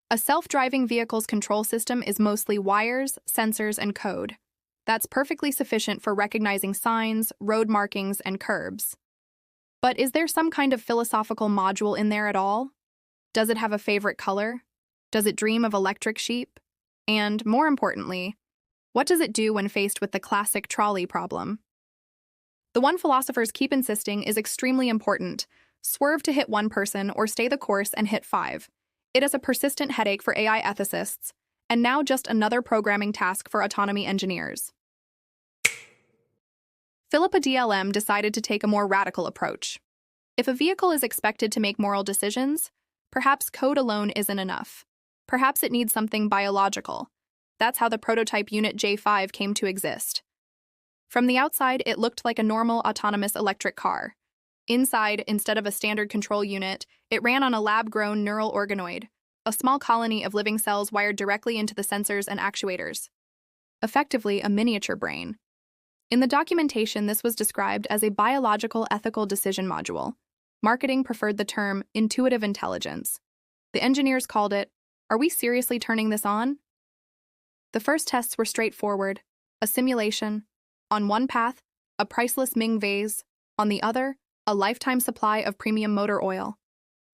A self-driving vehicle's control system is mostly wires, sensors, and code. That's perfectly sufficient for recognizing signs, road markings, and curbs. But is there some kind of philosophical module in there at all? Does it have a favorite color? Does it dream of electric sheep? And, more importantly, what does it do when faced with the classic trolley problem? The one philosophers keep insisting is extremely important: swerve to hit one person or stay the course and hit five. It is a persistent headache for AI ethicists, and now just another programming task for autonomy engineers. Philippa DLM decided to take a more radical approach. If a vehicle is expected to make moral decisions, perhaps code alone isn't enough. Perhaps it needs something biological. That's how the prototype Unit J5 came to exist. From the outside, it looked like a normal autonomous electric car. Inside, instead of a standard control unit, it ran on a lab-grown neural organoid, a small colony of living cells wired directly into the sensors and actuators. Effectively, a miniature brain. In the documentation, this was described as a biological ethical decision module. Marketing preferred the term intuitive intelligence. The engineers called it, "Are we seriously turning this on?" The first tests were straightforward: a simulation. On one path, a priceless Ming vase. On the other, a lifetime supply of premium motor oil.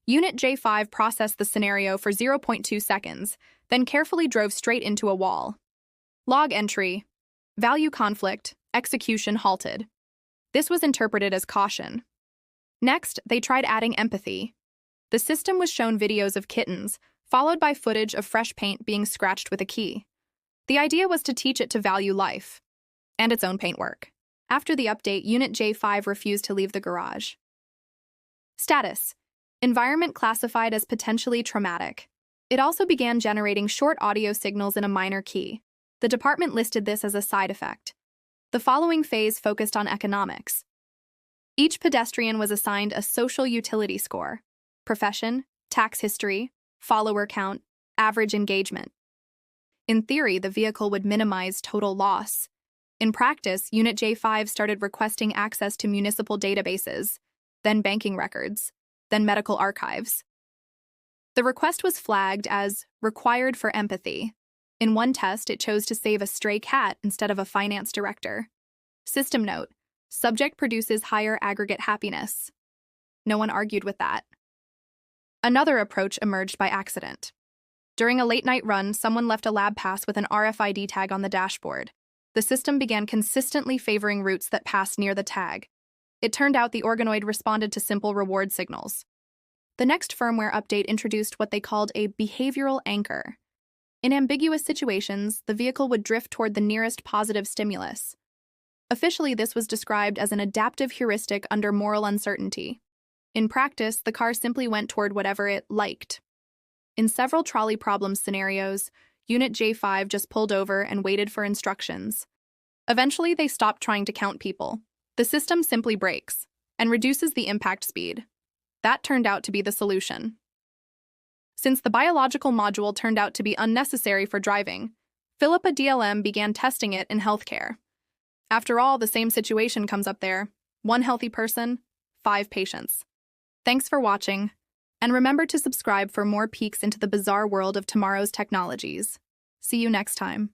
Unit J5 processed the scenario for 0.2 seconds, then carefully drove straight into a wall. Log entry: value conflict, execution halted. This was interpreted as caution. Next, they tried adding empathy. The system was shown videos of kittens, followed by footage of fresh paint being scratched with a key. The idea was to teach it to value life and its own paintwork. After the update, Unit J5 refused to leave the garage. Status: environment classified as potentially traumatic. It also began generating short audio signals in a minor key. The department listed this as a side effect. The following phase focused on economics. Each pedestrian was assigned a social utility score: profession, tax history, follower count, average engagement. In theory, the vehicle would minimize total loss. In practice, Unit J5 started requesting access to municipal databases, then banking records, then medical archives. The request was flagged as required for empathy. In one test, it chose to save a stray cat instead of a finance director. System note: subject produces higher aggregate happiness. No one argued with that. Another approach emerged by accident. During a late-night run, someone left a lab pass with an RFID tag on the dashboard. The system began consistently favoring routes that passed near the tag. It turned out the organoid responded to simple reward signals. The next firmware update introduced what they called a behavioral anchor. In ambiguous situations, the vehicle would drift toward the nearest positive stimulus. Officially, this was described as an adaptive heuristic under moral uncertainty. In practice, the car simply went toward whatever it liked. In several trolley problem scenarios, Unit J5 just pulled over and waited for instructions. Eventually, they stopped trying to count people. The system simply brakes and reduces the impact speed. That turned out to be the solution. Since the biological module turned out to be unnecessary for driving, Philippa DLM began testing it in healthcare. After all, the same situation comes up there: one healthy person, 5 patients. Thanks for watching. And remember to subscribe for more peeks into the bizarre world of tomorrow's technologies. See you next time.